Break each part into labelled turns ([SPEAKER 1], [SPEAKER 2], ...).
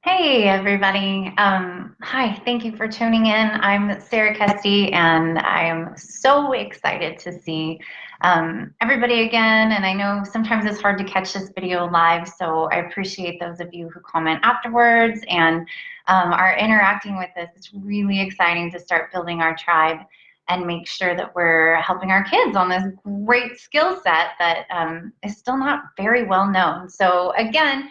[SPEAKER 1] Hey everybody. Hi, thank you for tuning in. I'm Sarah Kesty and I am so excited to see everybody again. And I know sometimes it's hard to catch this video live, so I appreciate those of you who comment afterwards and are interacting with us. It's really exciting to start building our tribe and make sure that we're helping our kids on this great skill set that is still not very well known. So again,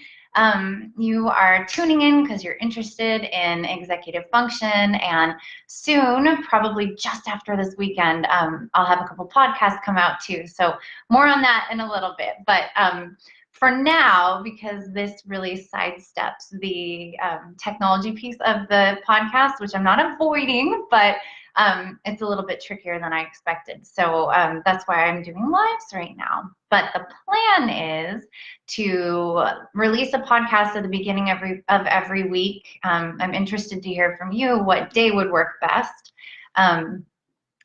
[SPEAKER 1] you are tuning in because you're interested in executive function, and soon, probably just after this weekend, I'll have a couple podcasts come out too. So more on that in a little bit. But for now, because this really sidesteps the technology piece of the podcast, which I'm not avoiding, but it's a little bit trickier than I expected. So that's why I'm doing lives right now. But the plan is to release a podcast at the beginning of every week. I'm interested to hear from you what day would work best.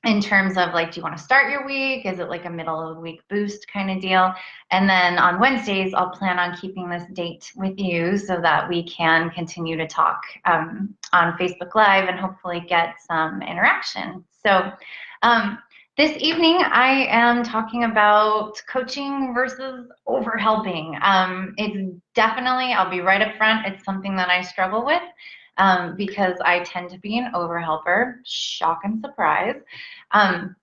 [SPEAKER 1] In terms of like, do you want to start your week? Is it like a middle of the week boost kind of deal? And then on Wednesdays, I'll plan on keeping this date with you so that we can continue to talk on Facebook Live and hopefully get some interaction. So this evening, I am talking about coaching versus overhelping. It's definitely, I'll be right up front, it's something that I struggle with. Because I tend to be an overhelper, shock and surprise. And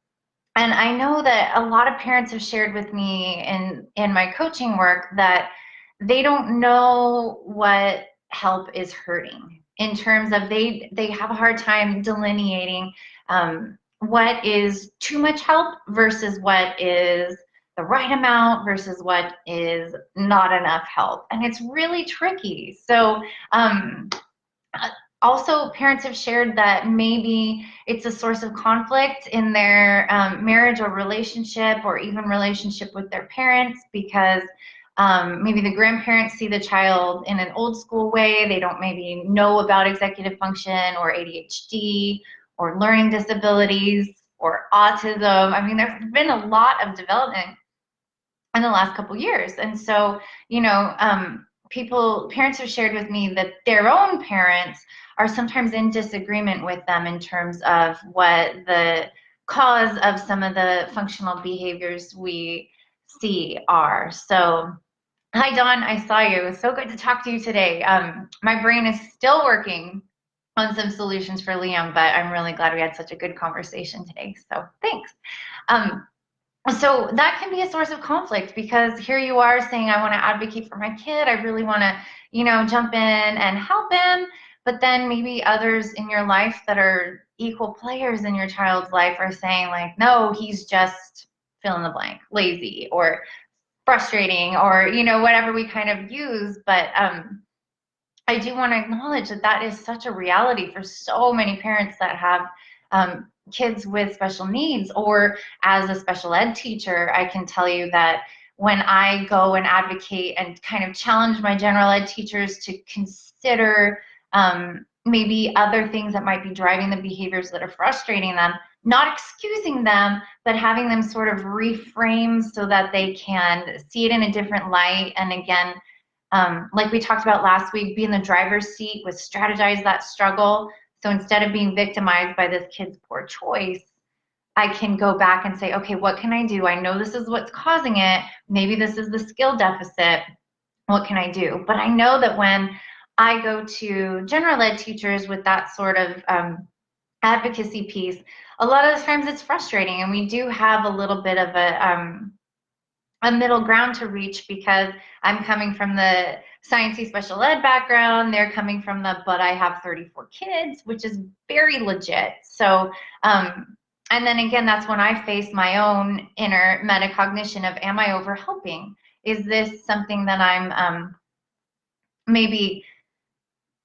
[SPEAKER 1] I know that a lot of parents have shared with me in my coaching work that they don't know what help is hurting in terms of they have a hard time delineating what is too much help versus what is the right amount versus what is not enough help. And it's really tricky. So also, parents have shared that maybe it's a source of conflict in their marriage or relationship, or even relationship with their parents, because maybe the grandparents see the child in an old school way. They don't maybe know about executive function or ADHD or learning disabilities or autism. I mean, there's been a lot of development in the last couple years. And so, parents have shared with me that their own parents are sometimes in disagreement with them in terms of what the cause of some of the functional behaviors we see are. So, hi, Dawn, I saw you. It was so good to talk to you today. My brain is still working on some solutions for Liam, but I'm really glad we had such a good conversation today. So, thanks. Um, so that can be a source of conflict, because here you are saying, I want to advocate for my kid. I really want to, jump in and help him. But then maybe others in your life that are equal players in your child's life are saying like, no, he's just fill in the blank, lazy or frustrating, or, whatever we kind of use. But I do want to acknowledge that that is such a reality for so many parents that have kids with special needs. Or as a special ed teacher, I can tell you that when I go and advocate and kind of challenge my general ed teachers to consider maybe other things that might be driving the behaviors that are frustrating them, not excusing them, but having them sort of reframe so that they can see it in a different light. And again, like we talked about last week, be in the driver's seat with strategize that struggle. So instead of being victimized by this kid's poor choice, I can go back and say, okay, what can I do? I know this is what's causing it. Maybe this is the skill deficit. What can I do? But I know that when I go to general ed teachers with that sort of advocacy piece, a lot of the times it's frustrating, and we do have a little bit of a middle ground to reach, because I'm coming from the sciencey special ed background. They're coming from the, but I have 34 kids, which is very legit. So, and then again, that's when I face my own inner metacognition of, am I over helping? Is this something that I'm maybe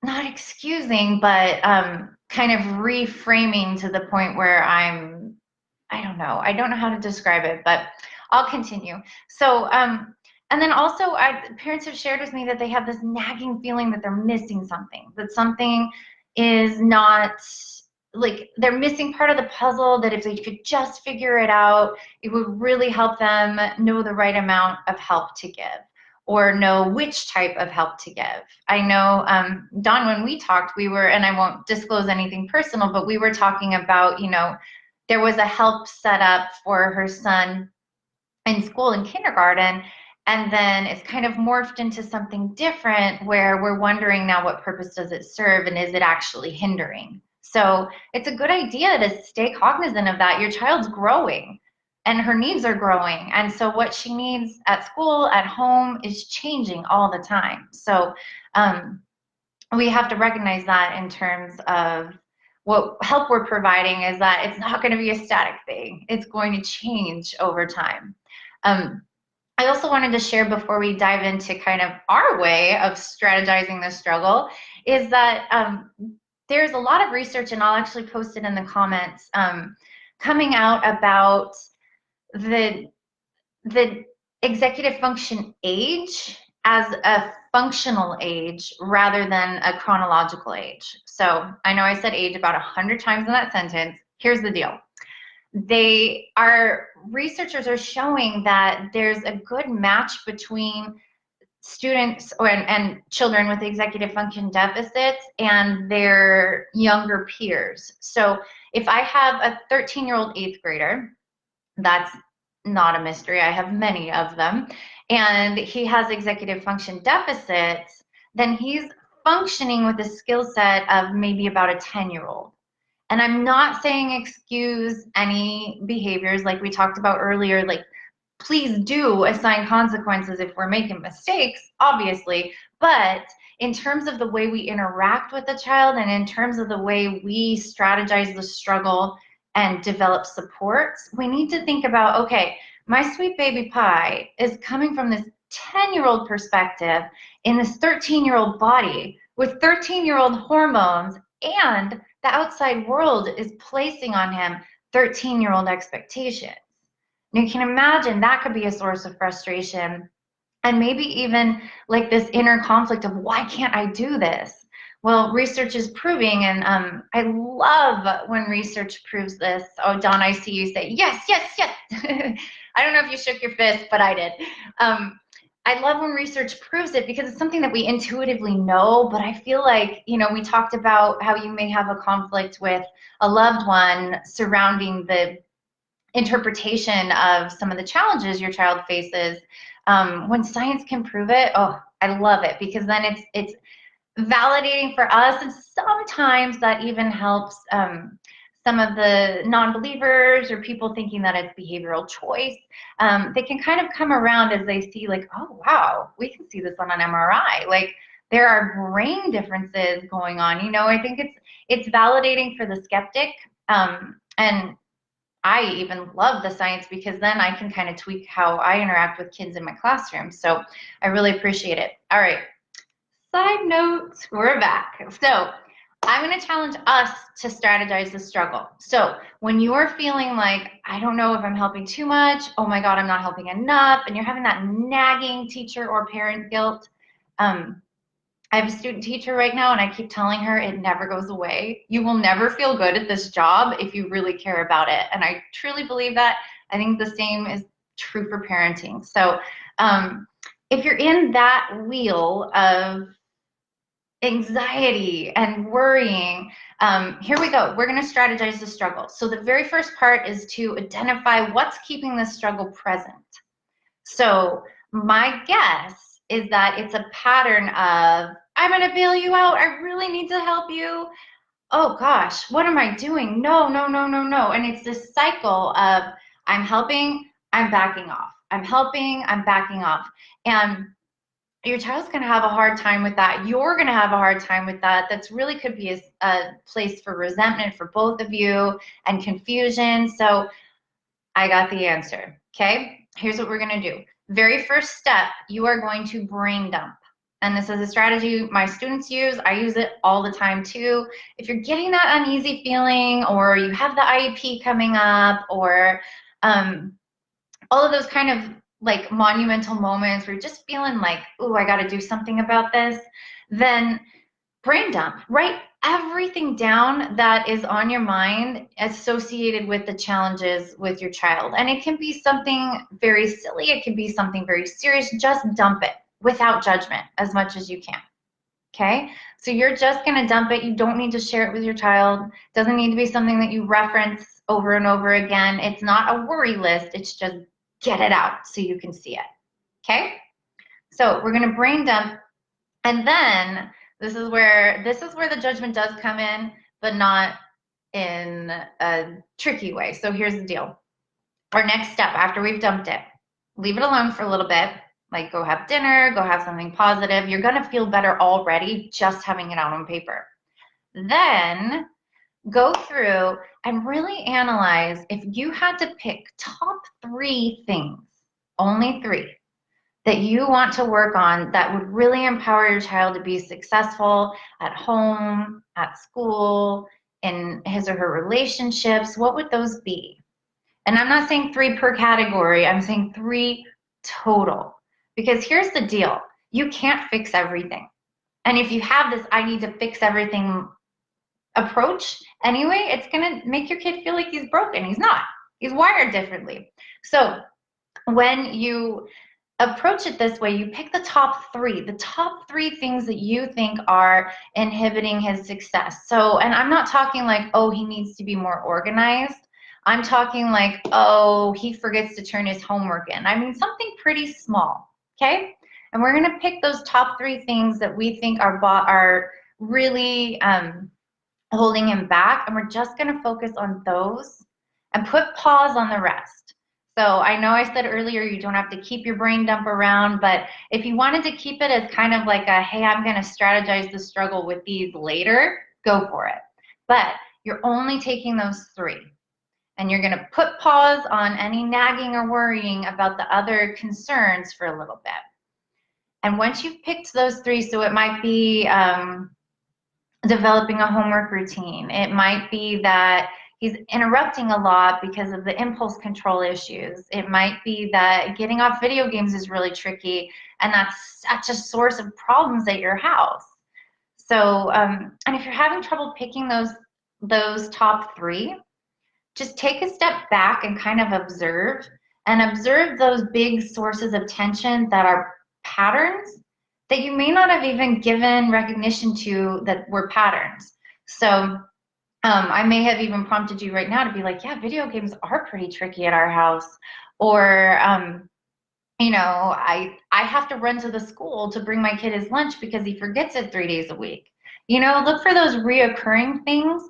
[SPEAKER 1] not excusing, but kind of reframing to the point where I don't know how to describe it, but I'll continue. So, and then also parents have shared with me that they have this nagging feeling that they're missing something, that something is not, like they're missing part of the puzzle, that if they could just figure it out, it would really help them know the right amount of help to give. or know which type of help to give. I know, Dawn, when we talked, we were, and I won't disclose anything personal, but we were talking about, there was a help set up for her son in school in kindergarten, and then it's kind of morphed into something different where we're wondering now, what purpose does it serve, and is it actually hindering? So it's a good idea to stay cognizant of that. Your child's growing and her needs are growing, and so what she needs at school, at home, is changing all the time. So we have to recognize that in terms of what help we're providing, is that it's not going to be a static thing. It's going to change over time. I also wanted to share, before we dive into kind of our way of strategizing the struggle, is that there's a lot of research, and I'll actually post it in the comments, coming out about the executive function age as a functional age rather than a chronological age. So I know I said age about 100 times in that sentence. Here's the deal. Researchers are showing that there's a good match between students and children with executive function deficits and their younger peers. So if I have a 13-year-old eighth grader, that's not a mystery, I have many of them, and he has executive function deficits, then he's functioning with a skill set of maybe about a 10-year-old. And I'm not saying excuse any behaviors like we talked about earlier, like please do assign consequences if we're making mistakes, obviously, but in terms of the way we interact with the child and in terms of the way we strategize the struggle and develop supports, we need to think about, okay, my sweet baby pie is coming from this 10-year-old perspective in this 13-year-old body with 13-year-old hormones, and the outside world is placing on him 13-year-old expectations. And you can imagine that could be a source of frustration, and maybe even like this inner conflict of, why can't I do this? Well, research is proving, and I love when research proves this. Oh, Dawn, I see you say, yes, yes, yes. I don't know if you shook your fist, but I did. I love when research proves it, because it's something that we intuitively know, but I feel like, we talked about how you may have a conflict with a loved one surrounding the interpretation of some of the challenges your child faces. When science can prove it, oh, I love it, because then it's validating for us, and sometimes that even helps some of the non-believers or people thinking that it's behavioral choice. They can kind of come around as they see, like, oh wow, we can see this on an MRI, like there are brain differences going on. I think it's validating for the skeptic, and I even love the science, because then I can kind of tweak how I interact with kids in my classroom. So I really appreciate it. All right, side note, we're back. So I'm going to challenge us to strategize the struggle. So when you're feeling like, I don't know if I'm helping too much, oh my God, I'm not helping enough, and you're having that nagging teacher or parent guilt, I have a student teacher right now, and I keep telling her it never goes away. You will never feel good at this job if you really care about it. And I truly believe that. I think the same is true for parenting. So if you're in that wheel of anxiety and worrying, here we go. We're going to strategize the struggle. So the very first part is to identify what's keeping the struggle present. So my guess is that it's a pattern of, I'm going to bail you out. I really need to help you. Oh gosh, what am I doing? No, no, no, no, no. And it's this cycle of, I'm helping, I'm backing off. I'm helping, I'm backing off. And your child's going to have a hard time with that. You're going to have a hard time with that. That's really could be a place for resentment for both of you and confusion. So I got the answer. Okay, here's what we're going to do. Very first step, you are going to brain dump. And this is a strategy my students use. I use it all the time too. If you're getting that uneasy feeling, or you have the IEP coming up, or all of those kind of like monumental moments where you're just feeling like, oh, I got to do something about this, then brain dump. Write everything down that is on your mind associated with the challenges with your child. And it can be something very silly. It can be something very serious. Just dump it. without judgment as much as you can. Okay, so you're just going to dump it. You don't need to share it with your child. It doesn't need to be something that you reference over and over again. It's not a worry list. It's just get it out so you can see it. Okay, so we're going to brain dump, and then this is where the judgment does come in, but not in a tricky way. So here's the deal. Our next step after we've dumped it, leave it alone for a little bit. Like go have dinner, go have something positive. You're going to feel better already just having it out on paper. Then go through and really analyze if you had to pick top 3 things, only 3, that you want to work on that would really empower your child to be successful at home, at school, in his or her relationships. What would those be? And I'm not saying 3 per category. I'm saying 3 total. Because here's the deal. You can't fix everything. And if you have this I need to fix everything approach anyway, it's going to make your kid feel like he's broken. He's not. He's wired differently. So when you approach it this way, you pick the top 3 things that you think are inhibiting his success. So, and I'm not talking like, oh, he needs to be more organized. I'm talking like, oh, he forgets to turn his homework in. I mean, something pretty small, okay? And we're going to pick those top 3 things that we think are really holding him back, and we're just going to focus on those and put pause on the rest. So I know I said earlier you don't have to keep your brain dump around, but if you wanted to keep it as kind of like a, hey, I'm going to strategize the struggle with these later, go for it. But you're only taking those 3. And you're going to put pause on any nagging or worrying about the other concerns for a little bit. And once you've picked those 3, so it might be developing a homework routine. It might be that he's interrupting a lot because of the impulse control issues. It might be that getting off video games is really tricky, and that's such a source of problems at your house. So, and if you're having trouble picking those top 3, just take a step back and kind of observe those big sources of tension that are patterns that you may not have even given recognition to that were patterns. So I may have even prompted you right now to be like, yeah, video games are pretty tricky at our house. Or, you know, I have to run to the school to bring my kid his lunch because he forgets it 3 days a week. You know, look for those reoccurring things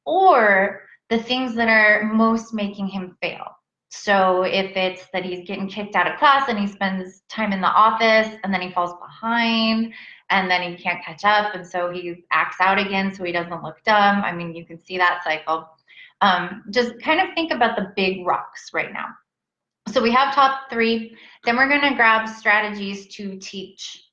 [SPEAKER 1] or the things that are most making him fail. So if it's that he's getting kicked out of class and he spends time in the office and then he falls behind and then he can't catch up and so he acts out again so he doesn't look dumb. I mean, you can see that cycle. Just kind of think about the big rocks right now. So we have top 3. Then we're going to grab strategies to teach.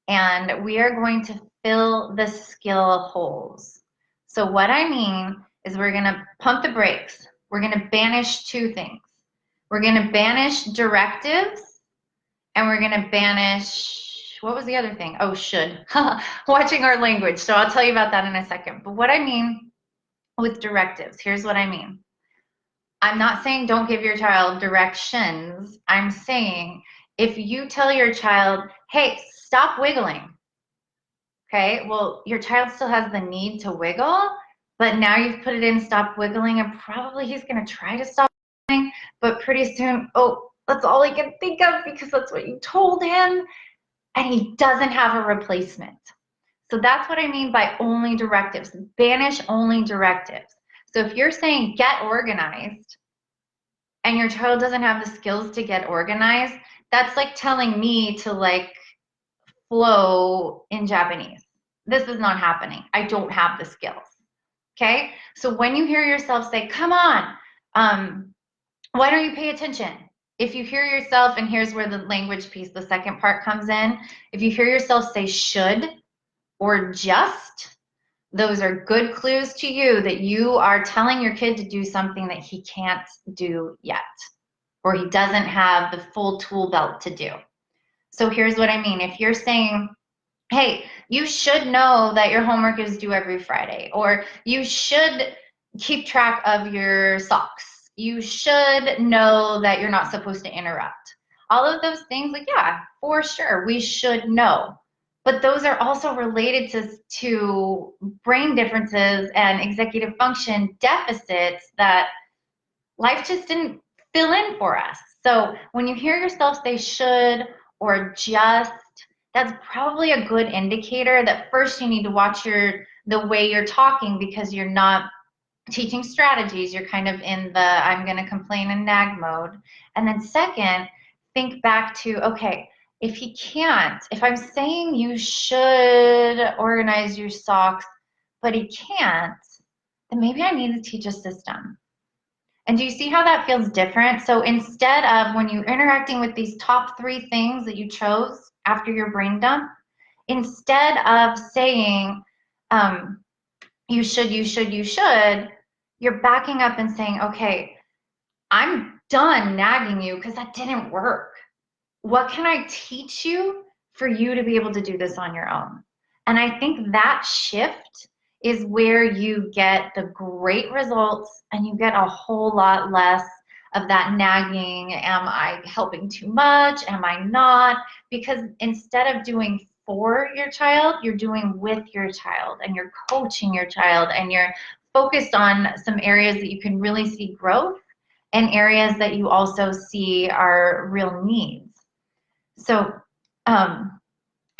[SPEAKER 1] And we are going to fill the skill holes. So what I mean is we're going to pump the brakes. We're going to banish 2 things. We're going to banish directives, and we're going to banish, what was the other thing? Oh, should. Watching our language. So I'll tell you about that in a second. But what I mean with directives, here's what I mean. I'm not saying don't give your child directions. I'm saying if you tell your child, hey, stop wiggling. Okay, well, your child still has the need to wiggle, but now you've put it in stop wiggling, and probably he's going to try to stop wiggling, but pretty soon, oh, that's all he can think of because that's what you told him, and he doesn't have a replacement. So that's what I mean by only directives. Banish only directives. So if you're saying get organized, and your child doesn't have the skills to get organized, that's like telling me to like flow in Japanese. This is not happening. I don't have the skills. Okay? So when you hear yourself say, come on, why don't you pay attention? If you hear yourself, and here's where the language piece, the second part comes in. If you hear yourself say should or just, those are good clues to you that you are telling your kid to do something that he can't do yet, or he doesn't have the full tool belt to do. So here's what I mean. If you're saying, hey, you should know that your homework is due every Friday, or you should keep track of your socks. You should know that you're not supposed to interrupt. all of those things, like, yeah, for sure, we should know. But those are also related to brain differences and executive function deficits that life just didn't fill in for us. So when you hear yourself say should or just, that's probably a good indicator that first you need to watch the way you're talking, because you're not teaching strategies. You're kind of in the I'm going to complain and nag mode. And then second, think back to, okay, if he can't, if I'm saying you should organize your socks, but he can't, then maybe I need to teach a system. And do you see how that feels different? So instead of, when you're interacting with these top 3 things that you chose after your brain dump, instead of saying, you should, you should, you should, you're backing up and saying, okay, I'm done nagging you because that didn't work. What can I teach you for you to be able to do this on your own? And I think that shift is where you get the great results, and you get a whole lot less of that nagging. Am I helping too much? Am I not? Because instead of doing for your child, you're doing with your child, and you're coaching your child, and you're focused on some areas that you can really see growth, and areas that you also see are real needs. So,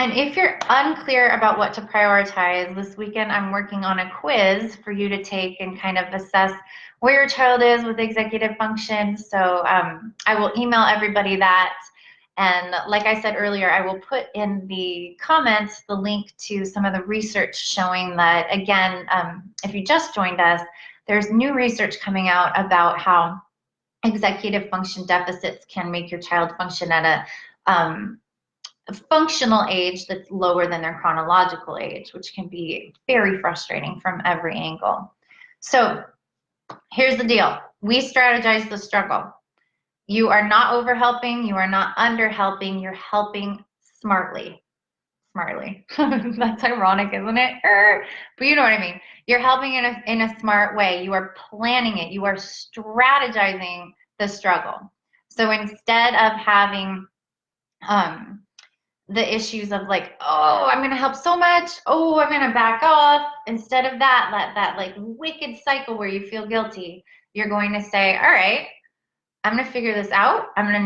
[SPEAKER 1] and if you're unclear about what to prioritize, this weekend I'm working on a quiz for you to take and kind of assess where your child is with executive function. So I will email everybody that. And like I said earlier, I will put in the comments the link to some of the research showing that, again, if you just joined us, there's new research coming out about how executive function deficits can make your child function at a functional age that's lower than their chronological age, which can be very frustrating from every angle. So here's the deal. We strategize the struggle. You are not over helping. You are not under helping. You're helping smartly. Smartly. That's ironic, isn't it? But you know what I mean. You're helping in a smart way. You are planning it. You are strategizing the struggle. So instead of having the issues of like, oh, I'm going to help so much, oh, I'm going to back off, instead of that, let that like wicked cycle where you feel guilty, you're going to say, all right, I'm going to figure this out. I'm going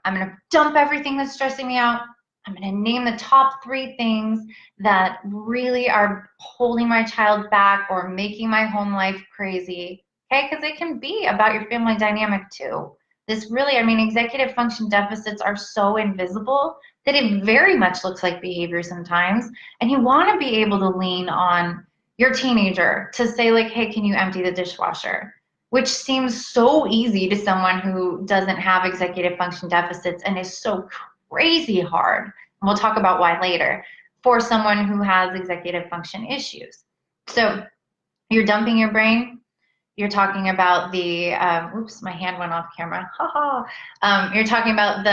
[SPEAKER 1] to dump everything that's stressing me out. I'm going to name the top 3 things that really are holding my child back or making my home life crazy. Okay, because it can be about your family dynamic too. This really, I mean, executive function deficits are so invisible that it very much looks like behavior sometimes. And you want to be able to lean on your teenager to say like, hey, can you empty the dishwasher? Which seems so easy to someone who doesn't have executive function deficits, and is so crazy hard. And we'll talk about why later, for someone who has executive function issues. So you're dumping your brain. You're talking about the, oops, my hand went off camera. You're talking about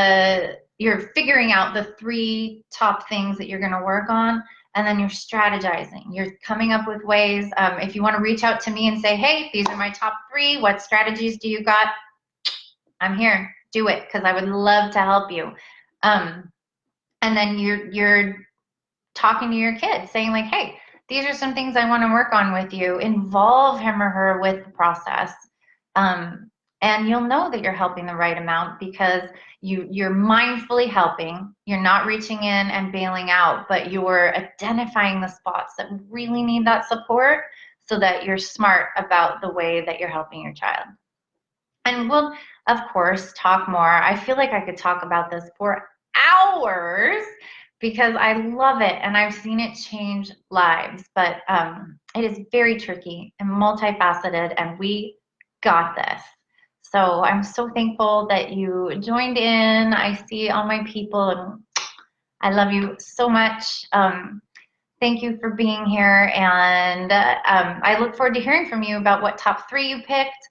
[SPEAKER 1] you're figuring out the 3 top things that you're going to work on, and then you're strategizing. You're coming up with ways. If you want to reach out to me and say, hey, these are my top 3, what strategies do you got? I'm here. Do it, because I would love to help you. And then you're talking to your kid, saying like, hey, these are some things I want to work on with you. Involve him or her with the process. And you'll know that you're helping the right amount, because you're mindfully helping. You're not reaching in and bailing out, but you're identifying the spots that really need that support, so that you're smart about the way that you're helping your child. And we'll, of course, talk more. I feel like I could talk about this for hours, because I love it and I've seen it change lives. But it is very tricky and multifaceted, and we got this. So I'm so thankful that you joined in. I see all my people, and I love you so much. Thank you for being here, and I look forward to hearing from you about what top 3 you picked.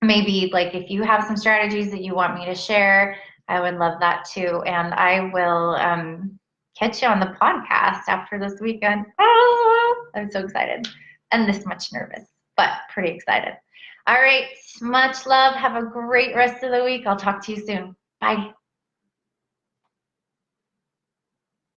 [SPEAKER 1] Maybe like if you have some strategies that you want me to share, I would love that too. And I will catch you on the podcast after this weekend. Oh, I'm so excited and this much nervous, but pretty excited. All right, much love. Have a great rest of the week. I'll talk to you soon. Bye.